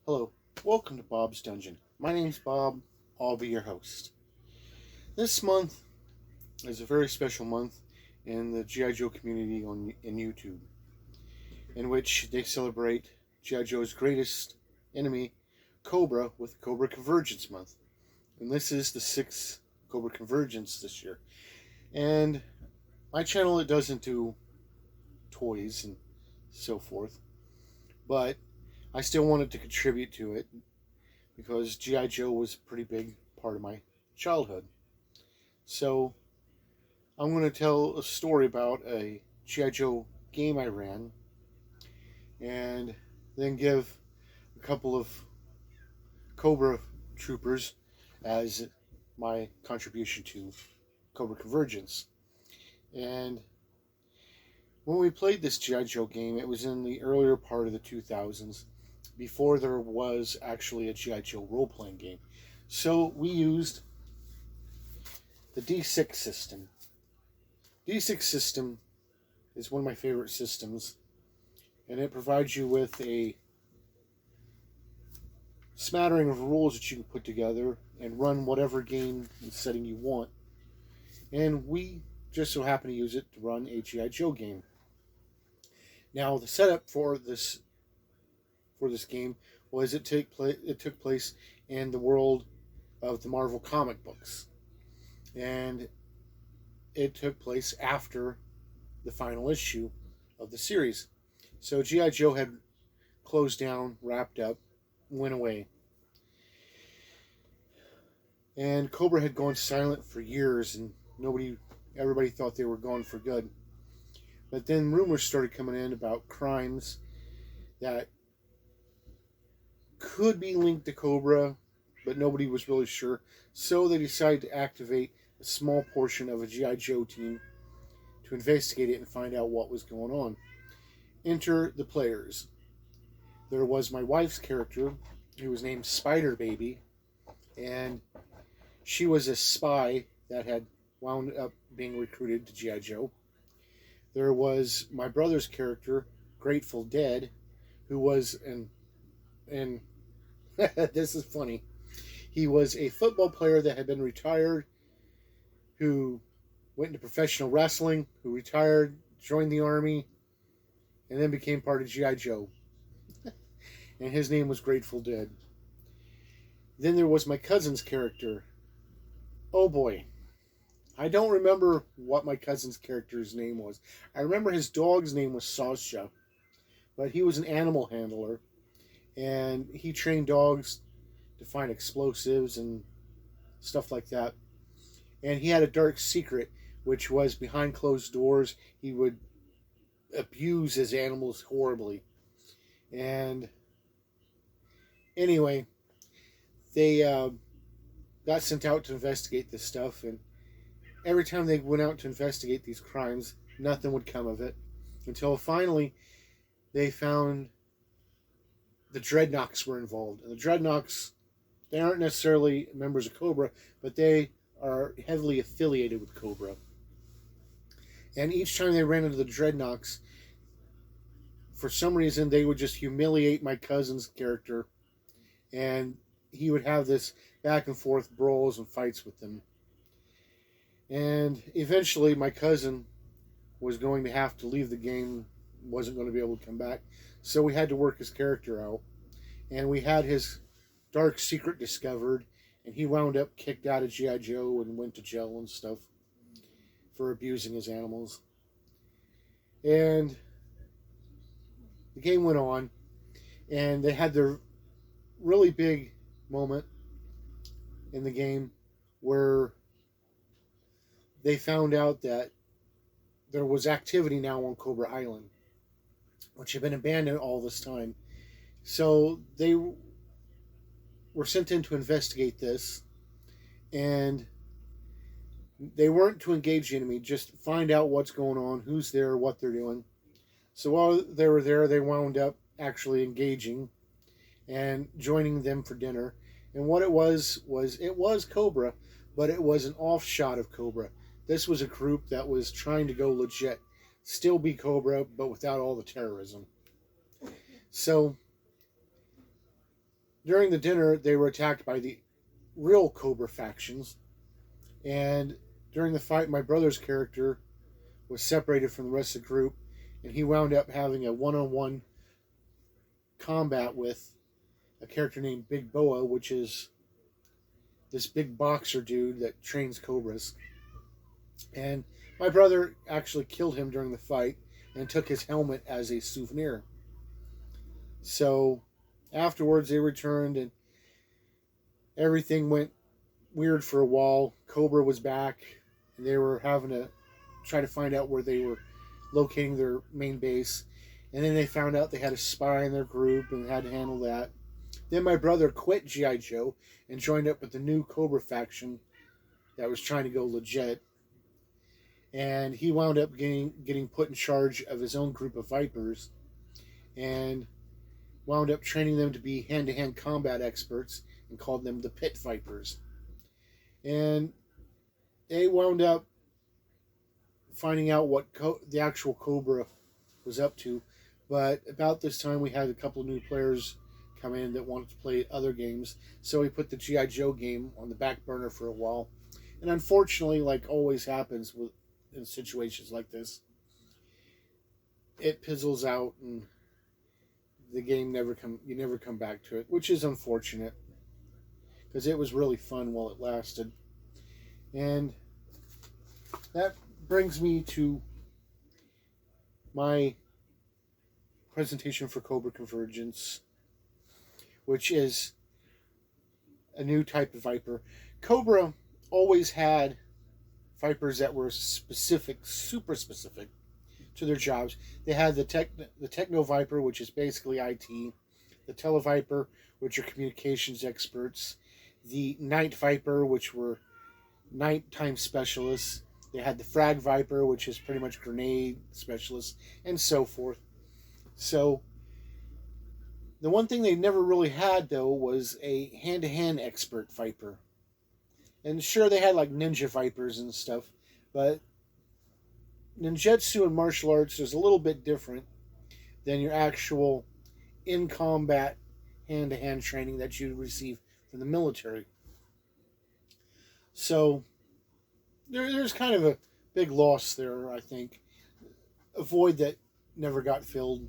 Hello, welcome to Bob's Dungeon. My name's Bob, I'll be your host. This month is a very special month in the G.I. Joe community in YouTube, in which they celebrate G.I. Joe's greatest enemy, Cobra, with Cobra Convergence month. And this is the 6th Cobra Convergence this year. And my channel, it doesn't do toys and so forth, but I still wanted to contribute to it because G.I. Joe was a pretty big part of my childhood. So I'm going to tell a story about a G.I. Joe game I ran and then give a couple of Cobra troopers as my contribution to Cobra Convergence. And when we played this G.I. Joe game, it was in the earlier part of the 2000s, before there was actually a G.I. Joe role-playing game. So we used the D6 system. D6 system is one of my favorite systems, and it provides you with a smattering of rules that you can put together and run whatever game and setting you want. And we just so happen to use it to run a G.I. Joe game. Now, the setup for this game was it took place in the world of the Marvel comic books, and it took place after the final issue of the series. So G.I. Joe had closed down, wrapped up, went away. And Cobra had gone silent for years, and everybody thought they were gone for good. But then rumors started coming in about crimes that could be linked to Cobra, but nobody was really sure. So they decided to activate a small portion of a G.I. Joe team to investigate it and find out what was going on. Enter the players. There was my wife's character, who was named Spider Baby, and she was a spy that had wound up being recruited to G.I. Joe. There was my brother's character, Grateful Dead, who was and this is funny. He was a football player that had been retired, who went into professional wrestling, who retired, joined the army, and then became part of G.I. Joe. And his name was Grateful Dead. Then there was my cousin's character. Oh boy. I don't remember what my cousin's character's name was. I remember his dog's name was Sasha, but he was an animal handler, and he trained dogs to find explosives and stuff like that. And he had a dark secret, which was behind closed doors, he would abuse his animals horribly. And anyway, they got sent out to investigate this stuff, and every time they went out to investigate these crimes, nothing would come of it. Until finally, they found the Dreadnoks were involved. And the Dreadnoks, they aren't necessarily members of Cobra, but they are heavily affiliated with Cobra. And each time they ran into the Dreadnoks, for some reason, they would just humiliate my cousin's character, and he would have this back and forth brawls and fights with them. And eventually, my cousin was going to have to leave the game, wasn't going to be able to come back. So we had to work his character out. And we had his dark secret discovered, and he wound up kicked out of G.I. Joe and went to jail and stuff for abusing his animals. And the game went on, and they had their really big moment in the game where they found out that there was activity now on Cobra Island, which had been abandoned all this time. So they were sent in to investigate this, and they weren't to engage the enemy, just find out what's going on, who's there, what they're doing. So while they were there, they wound up actually engaging and joining them for dinner. And what it was Cobra, but it was an offshot of Cobra. This was a group that was trying to go legit, still be Cobra, but without all the terrorism. So During the dinner, they were attacked by the real Cobra factions, and during the fight, my brother's character was separated from the rest of the group, and he wound up having a one-on-one combat with a character named Big Boa, which is this big boxer dude that trains cobras. And my brother actually killed him during the fight and took his helmet as a souvenir. So afterwards, they returned and everything went weird for a while. Cobra was back, and they were having to try to find out where they were locating their main base. And then they found out they had a spy in their group and had to handle that. Then my brother quit G.I. Joe and joined up with the new Cobra faction that was trying to go legit. And he wound up getting put in charge of his own group of Vipers and wound up training them to be hand-to-hand combat experts and called them the Pit Vipers. And they wound up finding out what the actual Cobra was up to. But about this time, we had a couple of new players come in that wanted to play other games. So we put the G.I. Joe game on the back burner for a while. And unfortunately, like always happens in situations like this, it fizzles out and the game you never come back to it, which is unfortunate because it was really fun while it lasted. And that brings me to my presentation for Cobra Convergence, which is a new type of Viper. Cobra always had Vipers that were specific, super specific to their jobs. They had the Techno Viper, which is basically IT, the Televiper, which are communications experts, the Night Viper, which were nighttime specialists. They had the Frag Viper, which is pretty much grenade specialists, and so forth. So the one thing they never really had, though, was a hand-to-hand expert Viper. And sure, they had like ninja Vipers and stuff, but ninjutsu and martial arts is a little bit different than your actual in-combat hand-to-hand training that you receive from the military. So there's kind of a big loss there, I think. A void that never got filled.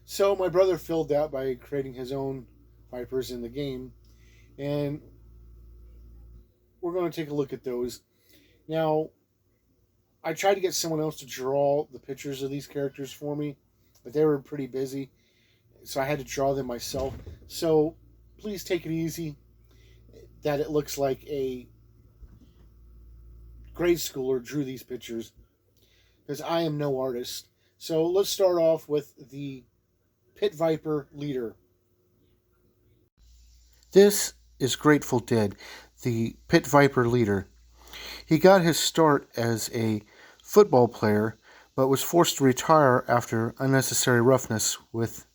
So my brother filled that by creating his own Vipers in the game. And we're going to take a look at those. Now, I tried to get someone else to draw the pictures of these characters for me, but they were pretty busy, so I had to draw them myself. So please take it easy that it looks like a grade schooler drew these pictures, because I am no artist. So let's start off with the Pit Viper leader. This is Grateful Dead, the Pit Viper leader. He got his start as a football player, but was forced to retire after unnecessary roughness with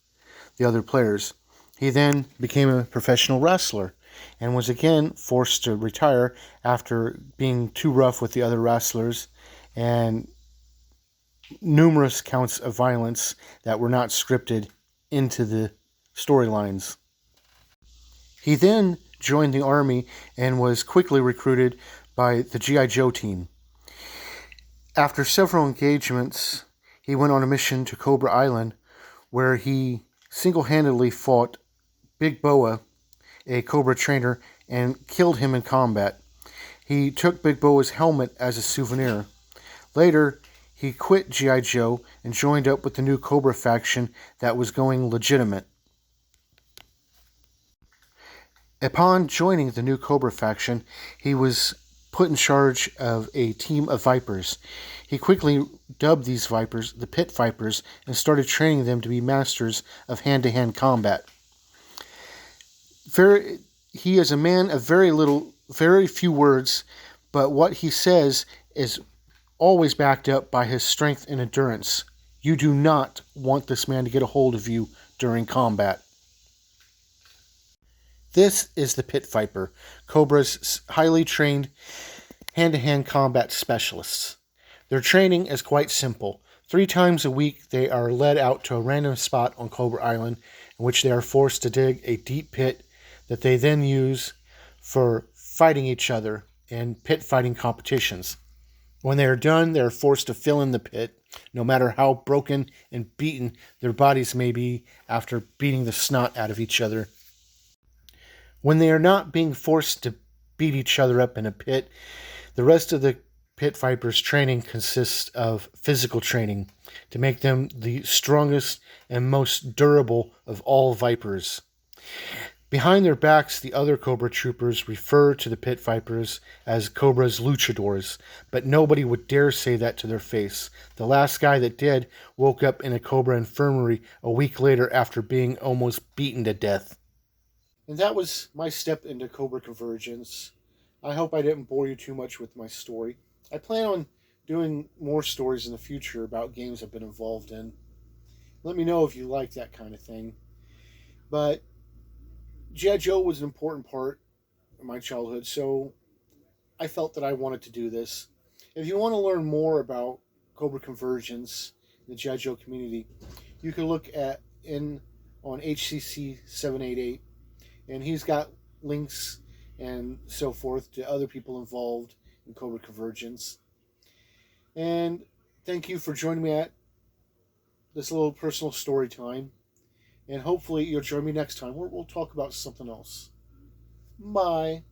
the other players. He then became a professional wrestler and was again forced to retire after being too rough with the other wrestlers and numerous counts of violence that were not scripted into the storylines. He then joined the army and was quickly recruited by the G.I. Joe team. After several engagements, he went on a mission to Cobra Island, where he single-handedly fought Big Boa, a Cobra trainer, and killed him in combat. He took Big Boa's helmet as a souvenir. Later, he quit G.I. Joe and joined up with the new Cobra faction that was going legitimate. Upon joining the new Cobra faction, he was put in charge of a team of Vipers. He quickly dubbed these Vipers the Pit Vipers and started training them to be masters of hand-to-hand combat. He is a man of very few words, but what he says is always backed up by his strength and endurance. You do not want this man to get a hold of you during combat. This is the Pit Viper, Cobra's highly trained hand-to-hand combat specialists. Their training is quite simple. 3 times a week, they are led out to a random spot on Cobra Island in which they are forced to dig a deep pit that they then use for fighting each other in pit fighting competitions. When they are done, they are forced to fill in the pit, no matter how broken and beaten their bodies may be after beating the snot out of each other. When they are not being forced to beat each other up in a pit, the rest of the pit vipers' training consists of physical training to make them the strongest and most durable of all vipers. Behind their backs, the other Cobra troopers refer to the pit vipers as Cobra's luchadors, but nobody would dare say that to their face. The last guy that did woke up in a Cobra infirmary a week later after being almost beaten to death. And that was my step into Cobra Convergence. I hope I didn't bore you too much with my story. I plan on doing more stories in the future about games I've been involved in. Let me know if you like that kind of thing. But G.I. Joe was an important part of my childhood, so I felt that I wanted to do this. If you want to learn more about Cobra Convergence, the G.I. Joe community, you can look on HCC 788, and he's got links and so forth to other people involved in Cobra Convergence. And thank you for joining me at this little personal story time. And hopefully you'll join me next time where we'll talk about something else. Bye.